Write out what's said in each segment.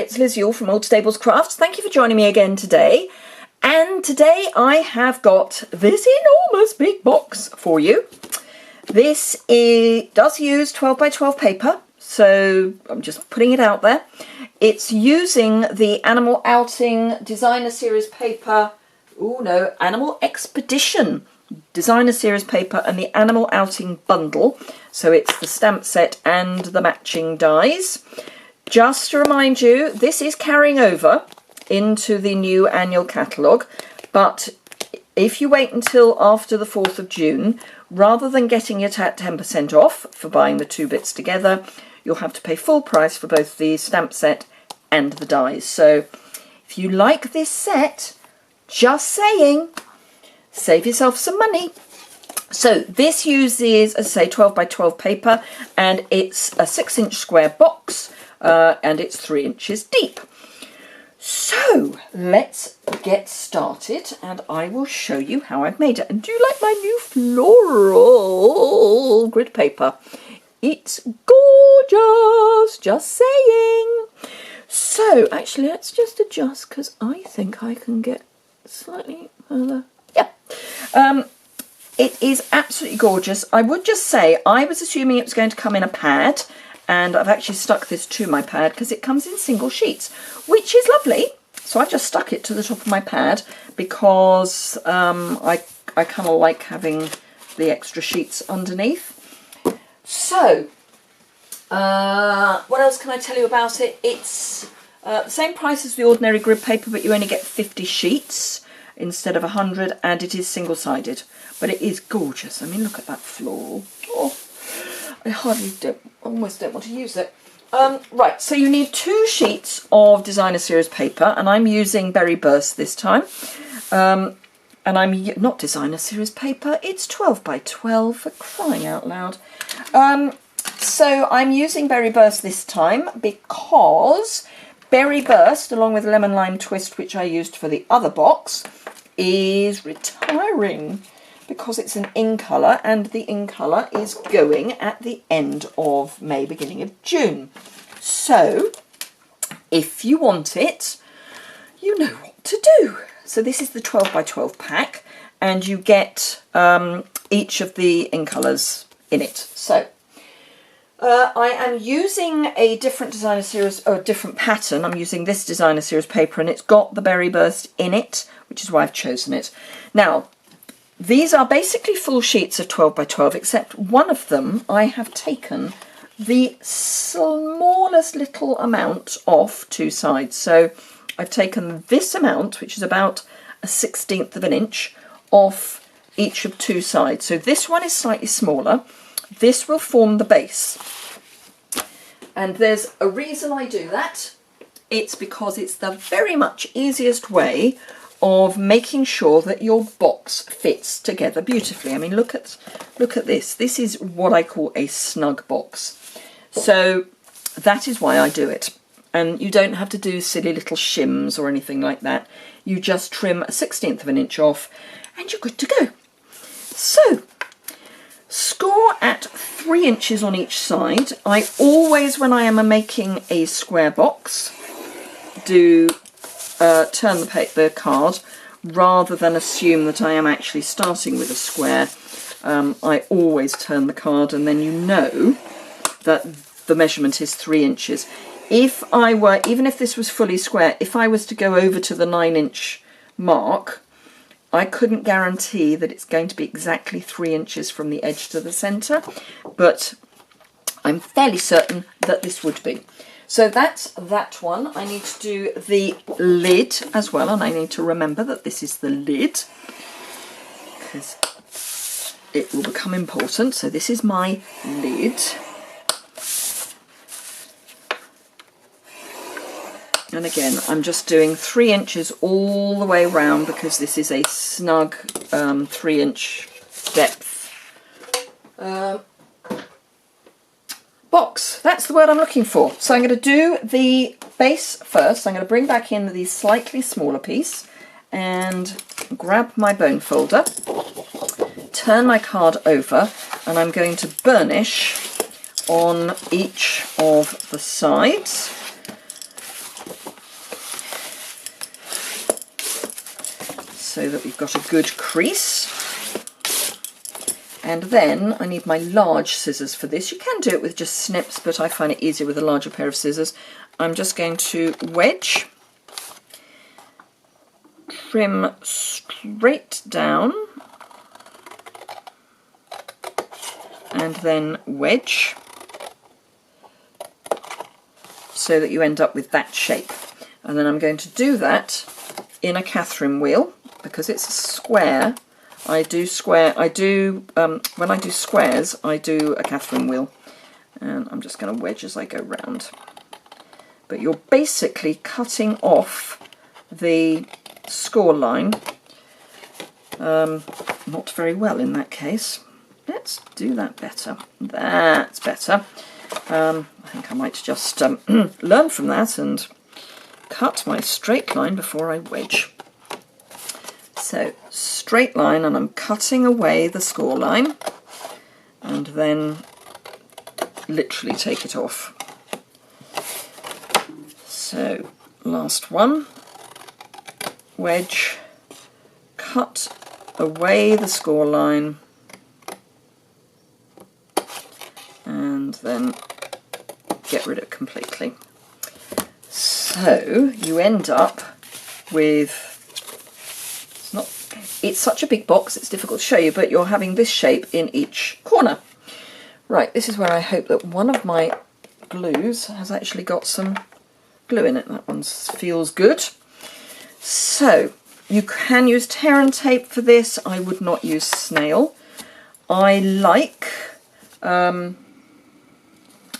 it's Liz Yuille from Old Stables Crafts. Thank you for joining me again today. And today I have got this enormous big box for you. This does use 12 by 12 paper, so I'm just putting it out there. It's using the Animal Outing Designer Series paper, Animal Expedition Designer Series paper and the Animal Outing bundle. So it's the stamp set and the matching dies. Just to remind you, this is carrying over into the new annual catalogue, but if you wait until after the 4th of June, rather than getting it at 10% off for buying the two bits together, you'll have to pay full price for both the stamp set and the dies. So if you like this set, just saying, save yourself some money. So this uses, as I say, 12 by 12 paper, and it's a 6-inch square box, and it's 3 inches deep. So let's get started, and I will show you how I've made it. And do you like my new floral grid paper? It's gorgeous, just saying. So actually, let's just adjust, because I think I can get slightly further. Yeah. It is absolutely gorgeous. I would just say, I was assuming it was going to come in a pad, and I've actually stuck this to my pad because it comes in single sheets, which is lovely. So I've just stuck it to the top of my pad because I kind of like having the extra sheets underneath. So, what else can I tell you about it? It's the same price as the ordinary grid paper, but you only get 50 sheets instead of 100, and it is single-sided. But it is gorgeous. I mean, look at that floral. Oh, I almost don't want to use it. Right, so you need 2 sheets of Designer Series paper, and I'm using Berry Burst this time. And I'm not Designer Series paper, it's 12 by 12, for crying out loud. So I'm using Berry Burst this time because Berry Burst, along with Lemon Lime Twist, which I used for the other box, is retiring because it's an in colour, and the in colour is going at the end of May, beginning of June. So if you want it, you know what to do. So this is the 12 by 12 pack, and you get each of the in colours in it. So I am using a different Designer Series, or a different pattern. I'm using this Designer Series paper, and it's got the Berry Burst in it, which is why I've chosen it. Now, these are basically full sheets of 12 by 12, except one of them I have taken the smallest little amount off 2 sides. So I've taken this amount, which is about a 1/16 of an inch, off each of 2 sides. So this one is slightly smaller. This will form the base. And there's a reason I do that. It's because it's the very much easiest way of making sure that your box fits together beautifully. I mean, look at this. This is what I call a snug box. So that is why I do it. And you don't have to do silly little shims or anything like that. You just trim a 1/16 of an inch off and you're good to go. So score at 3 inches on each side. I always, when I am making a square box, do turn the card rather than assume that I am actually starting with a square. I always turn the card, and then you know that the measurement is 3 inches. If I were, even if this was fully square, if I was to go over to the 9-inch mark, I couldn't guarantee that it's going to be exactly 3 inches from the edge to the centre, but I'm fairly certain that this would be. So that's that one. I need to do the lid as well, and I need to remember that this is the lid because it will become important. So this is my lid. And again, I'm just doing 3 inches all the way around because this is a snug 3-inch depth box. That's the word I'm looking for. So I'm going to do the base first. I'm going to bring back in the slightly smaller piece and grab my bone folder, turn my card over, and I'm going to burnish on each of the sides. so that we've got a good crease. And then I need my large scissors for this. You can do it with just snips, but I find it easier with a larger pair of scissors. I'm just going to wedge, trim straight down, and then wedge, so that you end up with that shape. And then I'm going to do that in a Catherine wheel, because it's a square. When I do squares, I do a Catherine wheel, and I'm just going to wedge as I go round. But you're basically cutting off the score line, not very well in that case. Let's do that better. That's better. I think I might just learn from that and cut my straight line before I wedge. So straight line, and I'm cutting away the score line, and then literally take it off. So last one, wedge, cut away the score line, and then get rid of it completely. So you end up with, it's such a big box, it's difficult to show you, but you're having this shape in each corner. Right, this is where I hope that one of my glues has actually got some glue in it. That one feels good. So you can use tear and tape for this. I would not use snail. I like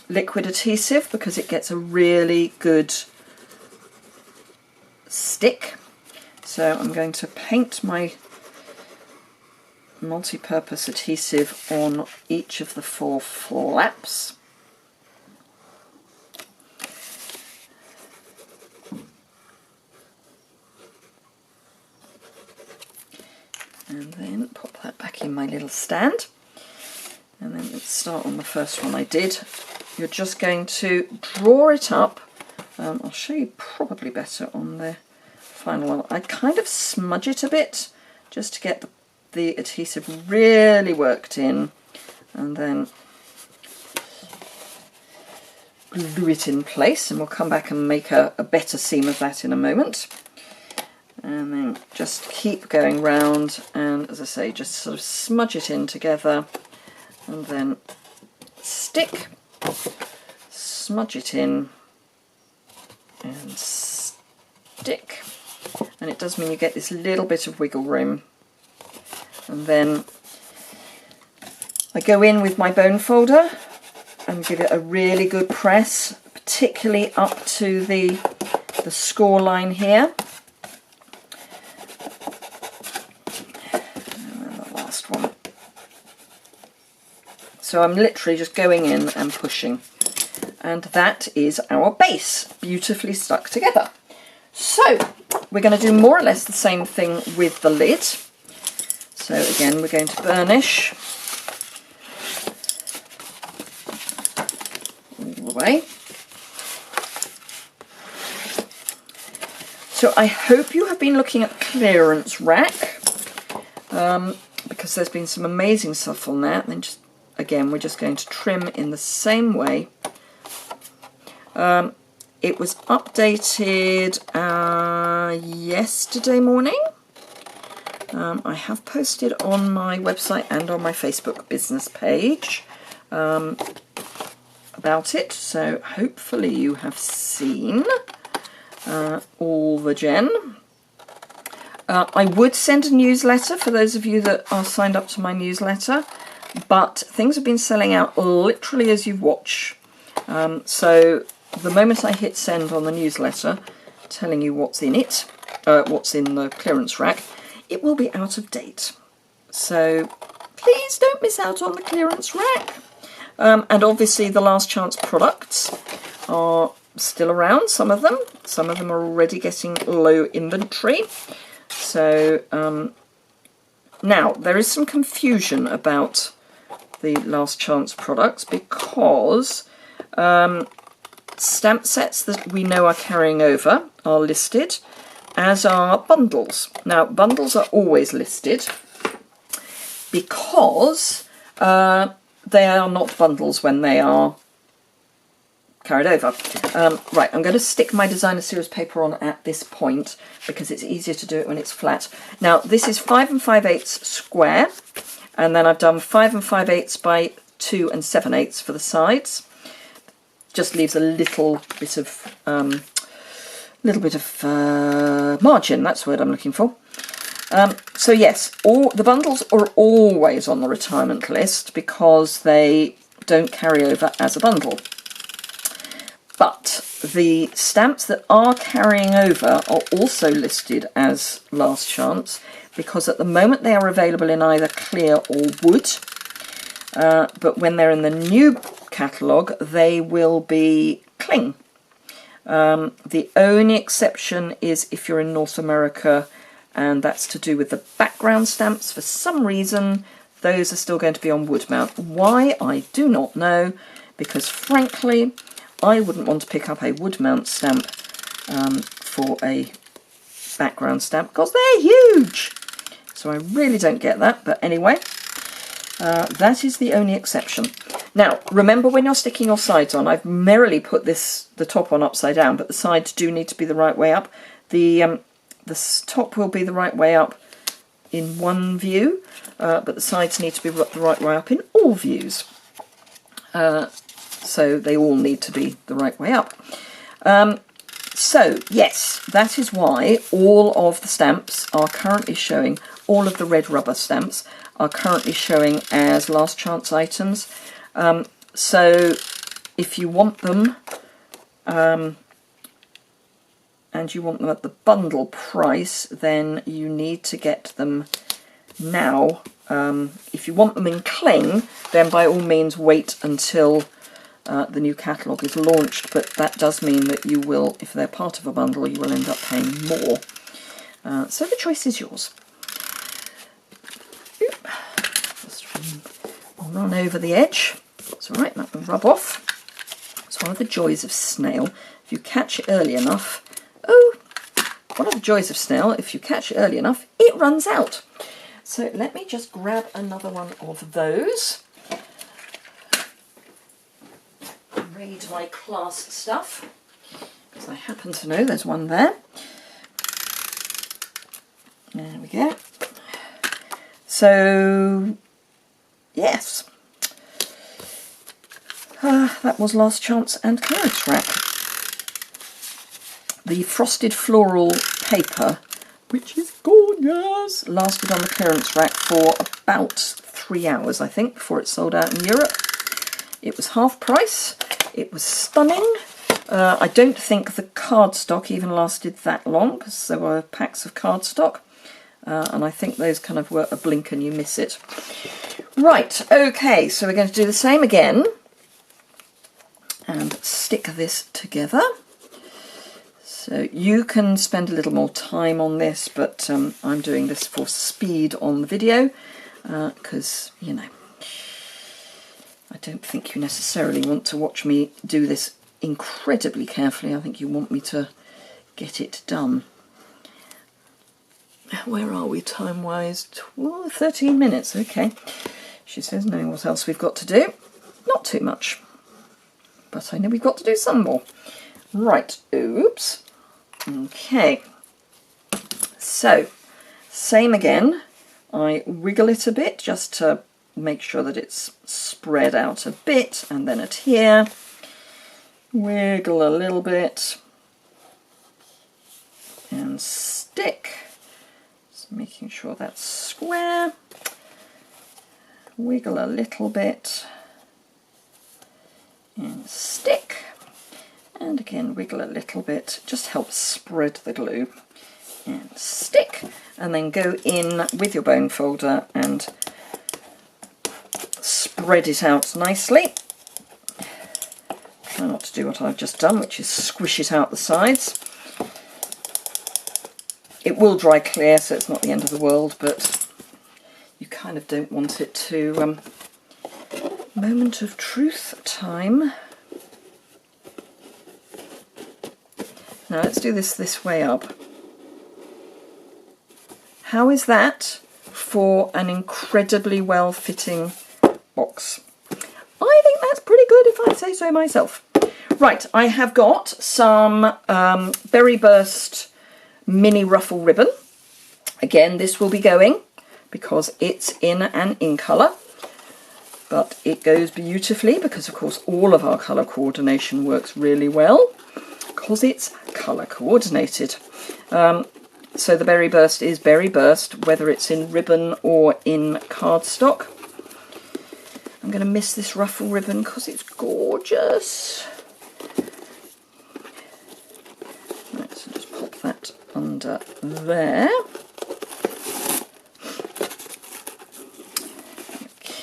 liquid adhesive because it gets a really good stick. So I'm going to paint my multi-purpose adhesive on each of the 4 flaps. And then pop that back in my little stand. And then let's start on the first one I did. You're just going to draw it up. I'll show you probably better on the final one. I kind of smudge it a bit just to get the adhesive really worked in, and then glue it in place, and we'll come back and make a better seam of that in a moment. And then just keep going round, and as I say, just sort of smudge it in together, and then stick, smudge it in, and stick. And it does mean you get this little bit of wiggle room. And then I go in with my bone folder and give it a really good press, particularly up to the score line here. And then the last one. So I'm literally just going in and pushing. And that is our base, beautifully stuck together. So we're going to do more or less the same thing with the lid. So again, we're going to burnish all the way. So I hope you have been looking at the clearance rack, because there's been some amazing stuff on there. And then just again, we're just going to trim in the same way. It was updated yesterday morning. I have posted on my website and on my Facebook business page about it, so hopefully you have seen all the gen. I would send a newsletter for those of you that are signed up to my newsletter, but things have been selling out literally as you watch. So the moment I hit send on the newsletter telling you what's in it, what's in the clearance rack, it will be out of date. So please don't miss out on the clearance rack. And obviously the last chance products are still around, some of them. Some of them are already getting low inventory. So now there is some confusion about the last chance products because stamp sets that we know are carrying over are listed, as are bundles. Now, bundles are always listed because they are not bundles when they are carried over. Right, I'm going to stick my designer series paper on at this point because it's easier to do it when it's flat. Now, this is 5 5/8 square, and then I've done 5 5/8 by 2 7/8 for the sides. Just leaves a little bit of margin. That's the word I'm looking for. So yes, all the bundles are always on the retirement list because they don't carry over as a bundle. But the stamps that are carrying over are also listed as last chance because at the moment they are available in either clear or wood. But when they're in the new catalogue, they will be cling. The only exception is if you're in North America, and that's to do with the background stamps. For some reason, those are still going to be on wood mount. Why, I do not know, because frankly, I wouldn't want to pick up a wood mount stamp for a background stamp because they're huge. So I really don't get that, but anyway, that is the only exception. Now, remember when you're sticking your sides on, I've merrily put the top on upside down, but the sides do need to be the right way up. The top will be the right way up in one view, but the sides need to be the right way up in all views. So they all need to be the right way up. So yes, that is why all of the stamps are currently showing, all of the red rubber stamps are currently showing as last chance items. So if you want them, and you want them at the bundle price, then you need to get them now. If you want them in cling, then by all means wait until the new catalogue is launched, but that does mean that you will, if they're part of a bundle, you will end up paying more. So the choice is yours. Oop. Just run over the edge. It's all right, that will rub off. It's one of the joys of snail. If you catch it early enough, one of the joys of snail, if you catch it early enough, it runs out. So let me just grab another one of those. Read my class stuff, because I happen to know there's one there. There we go. So, yes. That was last chance and clearance rack. The frosted floral paper, which is gorgeous, lasted on the clearance rack for about 3 hours, I think, before it sold out in Europe. It was half price. It was stunning. I don't think the cardstock even lasted that long because there were packs of cardstock. And I think those kind of were a blink and you miss it. Right, okay, so we're going to do the same again. And stick this together. So you can spend a little more time on this, but I'm doing this for speed on the video because, you know, I don't think you necessarily want to watch me do this incredibly carefully. I think you want me to get it done. Where are we time-wise? 13 minutes, okay. She says, knowing what else we've got to do. Not too much, but I know we've got to do some more. Right, oops. Okay. So, same again. I wiggle it a bit just to make sure that it's spread out a bit, and then at here, wiggle a little bit and stick, just making sure that's square, wiggle a little bit and stick, and again wiggle a little bit, just helps spread the glue, and stick, and then go in with your bone folder and spread it out nicely. Try not to do what I've just done, which is squish it out the sides. It will dry clear, so it's not the end of the world, but you kind of don't want it to... moment of truth time. Now let's do this way up. How is that for an incredibly well-fitting box? I think that's pretty good if I say so myself. Right, I have got some Berry Burst mini ruffle ribbon. Again, this will be going because it's in an in colour, but it goes beautifully because, of course, all of our colour coordination works really well because it's colour coordinated. So the Berry Burst is Berry Burst, whether it's in ribbon or in cardstock. I'm going to miss this ruffle ribbon because it's gorgeous. Right, so just pop that under there.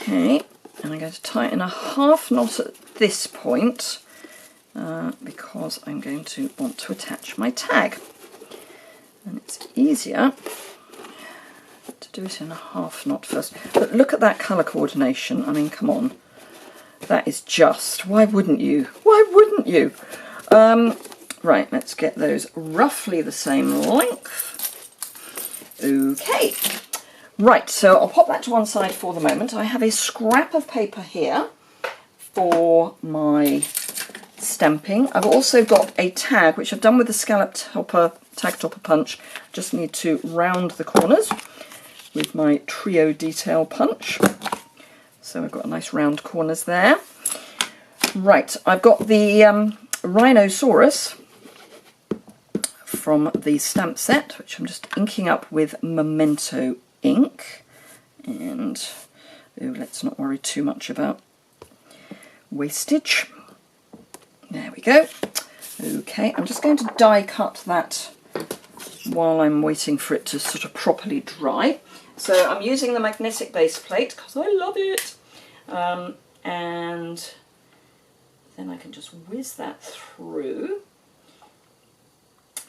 Okay, and I'm going to tighten a half knot at this point because I'm going to want to attach my tag. And it's easier to do it in a half knot first. But look at that colour coordination. I mean, come on. That is just, why wouldn't you? Why wouldn't you? Right, let's get those roughly the same length. Okay. Right, so I'll pop that to one side for the moment. I have a scrap of paper here for my stamping. I've also got a tag, which I've done with the scallop topper, tag topper punch. Just need to round the corners with my trio detail punch. So I've got a nice round corners there. Right, I've got the Rhinoceros from the stamp set, which I'm just inking up with Memento ink. And let's not worry too much about wastage. There we go. Okay, I'm just going to die cut that while I'm waiting for it to sort of properly dry. So I'm using the magnetic base plate because I love it. And then I can just whiz that through.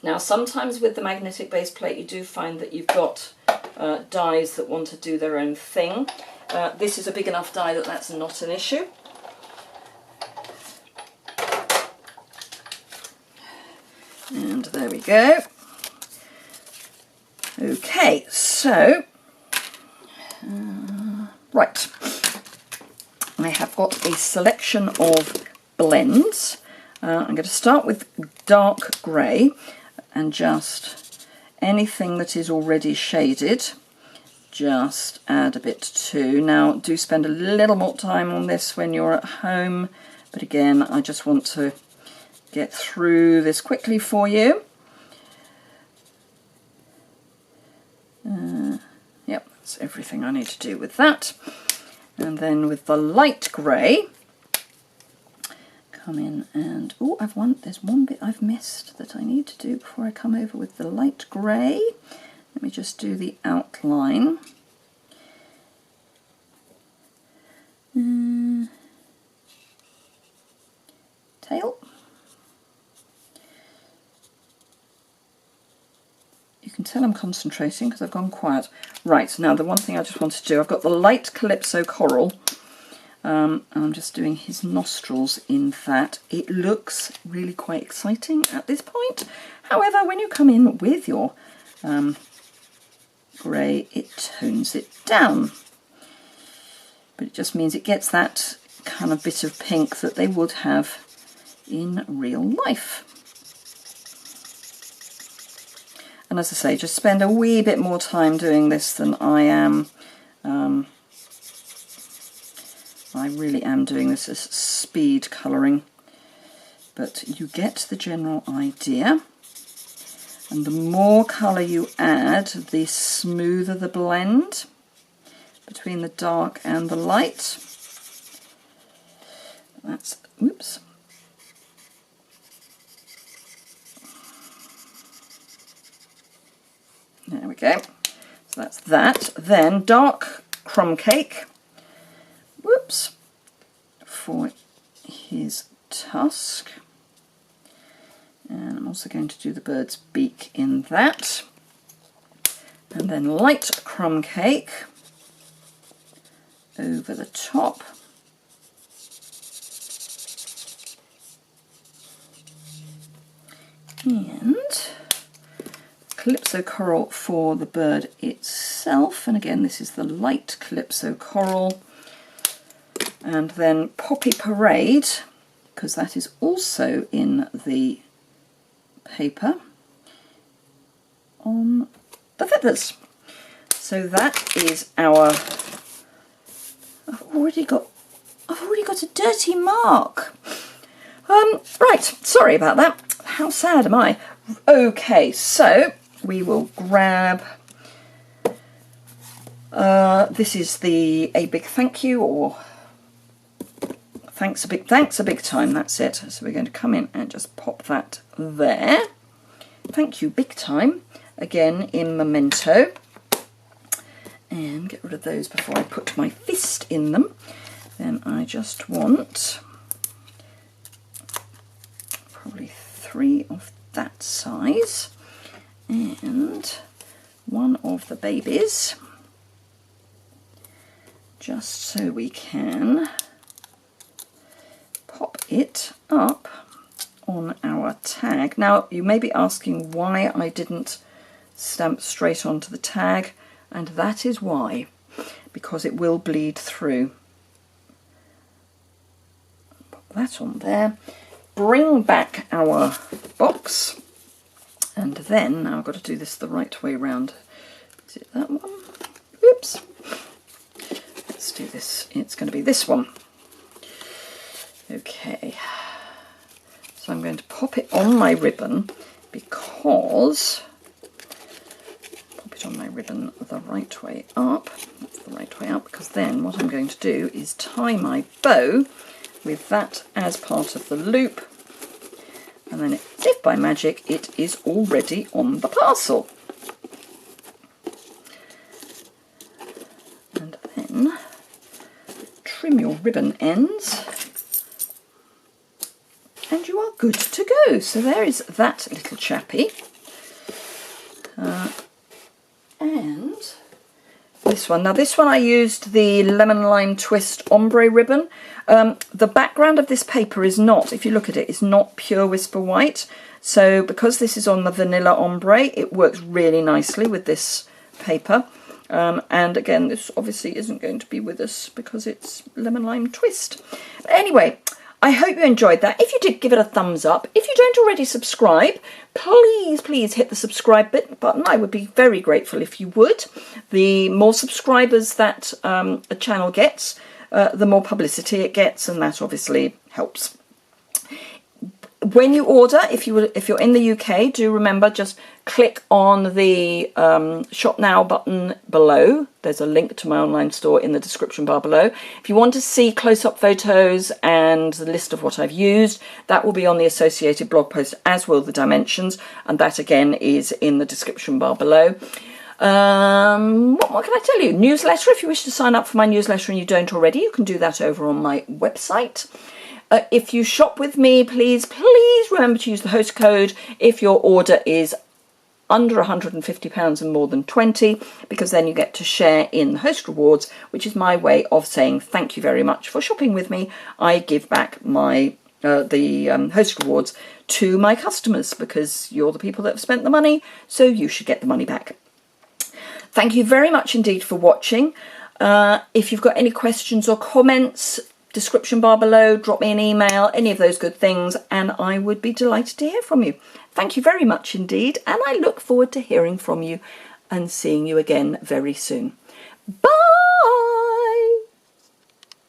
Now sometimes with the magnetic base plate you do find that you've got dies that want to do their own thing. This is a big enough die that that's not an issue. And there we go. Okay, so, right, I have got a selection of blends. I'm going to start with dark grey and just anything that is already shaded, just add a bit to. Now, do spend a little more time on this when you're at home, but again, I just want to get through this quickly for you. Yep, that's everything I need to do with that. And then with the light grey, come in and, oh, there's one bit I've missed that I need to do before I come over with the light grey. Let me just do the outline. Tail. You can tell I'm concentrating because I've gone quiet. Right, now the one thing I just want to do, I've got the light Calypso Coral, and I'm just doing his nostrils in that. It looks really quite exciting at this point. However, when you come in with your grey, it tones it down. But it just means it gets that kind of bit of pink that they would have in real life. And as I say, just spend a wee bit more time doing this than I am. I really am doing this as speed colouring, but you get the general idea. And the more colour you add, the smoother the blend between the dark and the light. That's, oops. There we go. So that's that. Then dark crumb cake. Whoops. For his tusk. And I'm also going to do the bird's beak in that. And then light crumb cake over the top. And Calypso coral for the bird itself, and again this is the light Calypso coral, and then Poppy Parade, because that is also in the paper, on the feathers. So that is our, I've already got a dirty mark. Right, sorry about that. How sad am I? Okay, so we will grab, this is the A Big Thank You, or thanks a big time, that's it. So we're going to come in and just pop that there. Thank you big time, again in memento. And get rid of those before I put my fist in them. Then I just want probably 3 of that size and 1 of the babies, just so we can pop it up on our tag. Now you may be asking why I didn't stamp straight onto the tag, and that is why, because it will bleed through. Pop that on there. Bring back our box, and then now I've got to do this the right way around. Is it that one? Oops. Let's do this. It's going to be this one. Okay. So I'm going to pop it on my ribbon, because pop it on my ribbon the right way up. That's the right way up, because then what I'm going to do is tie my bow with that as part of the loop, and then as if by magic it is already on the parcel. And then trim your ribbon ends and you are good to go. So there is that little chappy. And this one. Now this one I used the Lemon Lime Twist Ombre ribbon. The background of this paper is not, if you look at it, is not pure Whisper White. So because this is on the Vanilla Ombre, it works really nicely with this paper. And again, this obviously isn't going to be with us because it's Lemon Lime Twist. But anyway, I hope you enjoyed that. If you did, give it a thumbs up. If you don't already subscribe, please hit the subscribe button. I would be very grateful if you would. The more subscribers that a channel gets, the more publicity it gets, and that obviously helps. When you order, if you're in the UK, do remember, just click on the Shop Now button below. There's a link to my online store in the description bar below. If you want to see close-up photos and the list of what I've used, that will be on the associated blog post, as will the dimensions, and that again is in the description bar below. What can I tell you? Newsletter, if you wish to sign up for my newsletter and you don't already, you can do that over on my website. If you shop with me, please remember to use the host code if your order is under £150 and more than 20, because then you get to share in the host rewards, which is my way of saying thank you very much for shopping with me. I give back my the host rewards to my customers, because you're the people that have spent the money, so you should get the money back. Thank you very much indeed for watching. If you've got any questions or comments, description bar below, drop me an email, any of those good things, and I would be delighted to hear from you. Thank you very much indeed, and I look forward to hearing from you and seeing you again very soon. Bye!